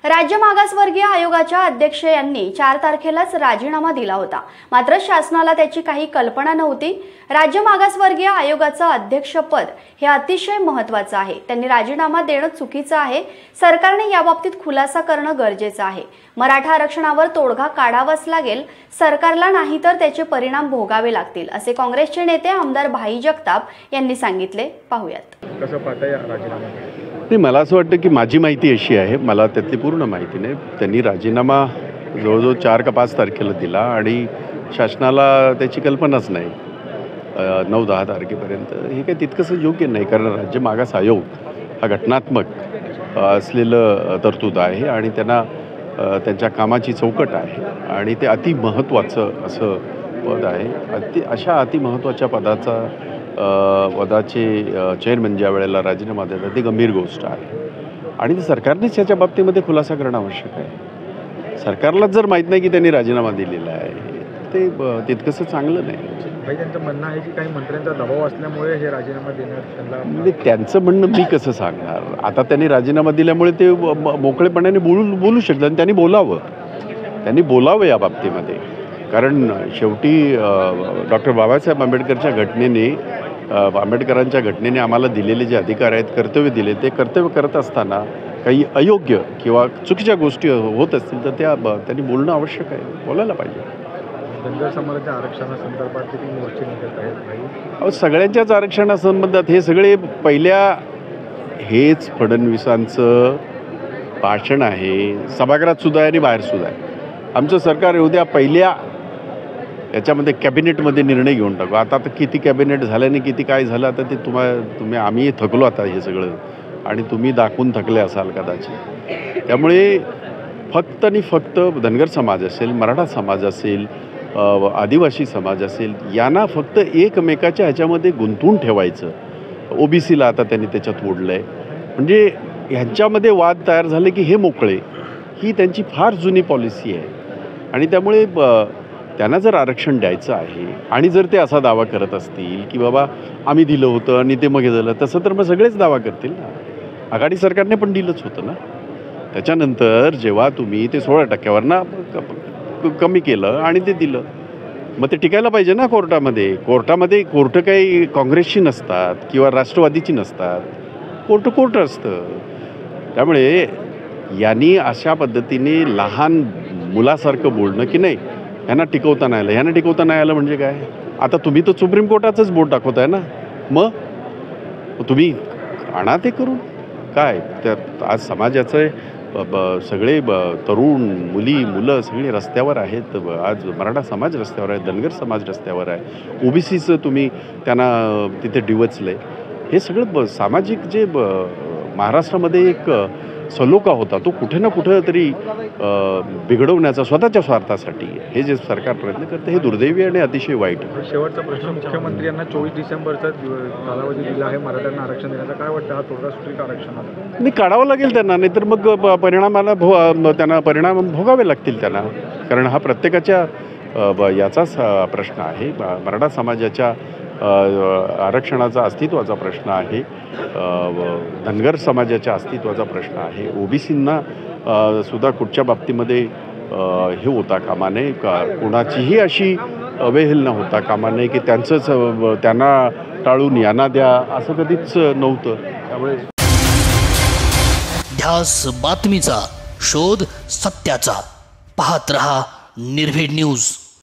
राज्य मागासवर्गीय आयोगाच्या अध्यक्ष यांनी 4 तारखेलाच राजीनामा दिला होता। मात्र शासनाला त्याची काही कल्पना नव्हती। राज्य मागासवर्गीय आयोगाचं अध्यक्षपद हे अतिशय महत्त्वाचं आहे। त्यांनी राजीनामा देणं चुकीचं आहे। सरकारने याबाबतीत खुलासा करणं गरजेचं आहे। मराठा आरक्षणावर तोडगा काढावाच लागेल, सरकारला नाही तर त्याचे परिणाम भोगावे लागतील, असे काँग्रेसचे नेते आमदार भाई जगताप यांनी सांगितले। पाहूयात। कसं पाहता या राजीनामा? नाही, मला असं वाटतं की माझी माहिती अशी आहे, मला त्यातली पूर्ण माहिती नाही। त्यांनी राजीनामा जवळजवळ 4 का 5 तारखेला दिला आणि शासनाला त्याची कल्पनाच नाही 9-10 तारखेपर्यंत। हे काही तितकंसं योग्य नाही, कारण राज्य मागास आयोग हा घटनात्मक असलेलं तरतूद आहे आणि त्यांना त्यांच्या कामाची चौकट आहे आणि ते अति महत्त्वाचं असं पद आहे। अशा अति महत्त्वाच्या पदाचे चेअरमन ज्या वेळेला राजीनामा देतात ती गंभीर गोष्ट आहे आणि सरकारनेच याच्या बाबतीमध्ये खुलासा करणं आवश्यक आहे। सरकारलाच जर माहीत नाही की त्यांनी राजीनामा दिलेला आहे, ते तितकंसं चांगलं नाही। भाई, त्यांचं म्हणणं आहे की काही मंत्र्यांचा दबाव असल्यामुळे हे राजीनामा देण्यात त्यांना त्यांचं म्हणणं मी कसं सांगणार? आता त्यांनी राजीनामा दिल्यामुळे ते मोकळेपणाने बोलू शकतात आणि त्यांनी बोलावं या बाबतीमध्ये, कारण शेवटी डॉक्टर बाबासाहेब आंबेडकरांच्या घटनेने आम्हाला दिलेले जे अधिकार आहेत, कर्तव्य दिले, ते कर्तव्य करत असताना काही अयोग्य किंवा चुकीच्या गोष्टी होत असतील तर त्यांनी बोलणं आवश्यक आहे, बोलायला पाहिजे। धनगर समाजाच्या आरक्षणासंदर्भात किती मोर्चे निघत आहेत? सगळ्यांच्याच आरक्षणासंबंधात हे सगळे हेच फडणवीसांचं भाषण आहे, सभागृहात सुद्धा आहे आणि बाहेर सुद्धा आहे। आमचं सरकार येऊ द्या, पहिल्या याच्यामध्ये कॅबिनेटमध्ये निर्णय घेऊन टाकू। आता तर किती कॅबिनेट झालं आणि किती काय झालं, आता ते आम्ही थकलो आता हे सगळं, आणि तुम्ही दाखवून थकले असाल कदाचित। त्यामुळे फक्त आणि फक्त धनगर समाज असेल, मराठा समाज असेल, आदिवासी समाज असेल, यांना फक्त एकमेकाच्या ह्याच्यामध्ये गुंतवून ठेवायचं। ओबीसीला आता त्यांनी त्याच्यात ओढलं आहे, म्हणजे ह्यांच्यामध्ये वाद तयार झाले की हे मोकळे, ही त्यांची फार जुनी पॉलिसी आहे। आणि त्यामुळे त्यांना जर आरक्षण द्यायचं आहे आणि जर ते असा दावा करत असतील की बाबा आम्ही दिलं होतं आणि ते मग हे झालं, तसं तर मग सगळेच दावा करतील ना। आघाडी सरकारने पण दिलंच होतं ना। त्याच्यानंतर जेव्हा तुम्ही ते 16% कमी केलं आणि ते दिलं, मग ते टिकायला पाहिजे ना कोर्टामध्ये। कोर्ट काही काँग्रेसची नसतात किंवा राष्ट्रवादीची नसतात, कोर्ट असतं। त्यामुळे यांनी अशा पद्धतीने लहान मुलासारखं बोलणं की नाही ह्यांना टिकवता नाही आलं म्हणजे काय? आता तुम्ही तर सुप्रीम कोर्टाचंच बोट दाखवताय ना, मग तुम्ही आणा ते करून काय? त्यात आज समाजाचं सगळे तरुण मुलं सगळे रस्त्यावर आहेत। आज मराठा समाज रस्त्यावर आहे, धनगर समाज रस्त्यावर आहे, ओबीसीचं तुम्ही त्यांना तिथे डिवचलंय। हे सगळं सामाजिक जे महाराष्ट्रामध्ये एक सलोखा होता, तो कुठे ना कुठं तरी बिघडवण्याचा स्वतःच्या स्वार्थासाठी हे जे सरकार प्रयत्न करते, हे दुर्दैवी आणि अतिशय वाईट आहे। शेवटचा प्रश्न, मुख्यमंत्री यांना 24 डिसेंबरचा कालावधी दिला आहे मराठ्यांना आरक्षण देण्याचा, काय वाटतं? हा तोडगा सुटली का आरक्षणाला? नाही, काढावं लागेल त्यांना, नाहीतर मग त्यांना परिणाम भोगावे लागतील त्यांना, कारण हा प्रत्येकाच्या याचाच प्रश्न आहे। मराठा समाजाच्या आरक्षणाचा अस्तित्वाचा प्रश्न आहे, धनगर समाजाच्या अस्तित्वाचा प्रश्न आहे। ओबीसींना सुद्धा कुठच्या बाबतीमध्ये हे होता कामा नये, कोणाचीही अशी अवहेलना होता कामा नये की त्यांना टाळून यांना द्या, असं कधीच नव्हतं। त्यामुळे ध्यास बातमीचा, शोध सत्याचा, पाहत रहा निर्भीड न्यूज।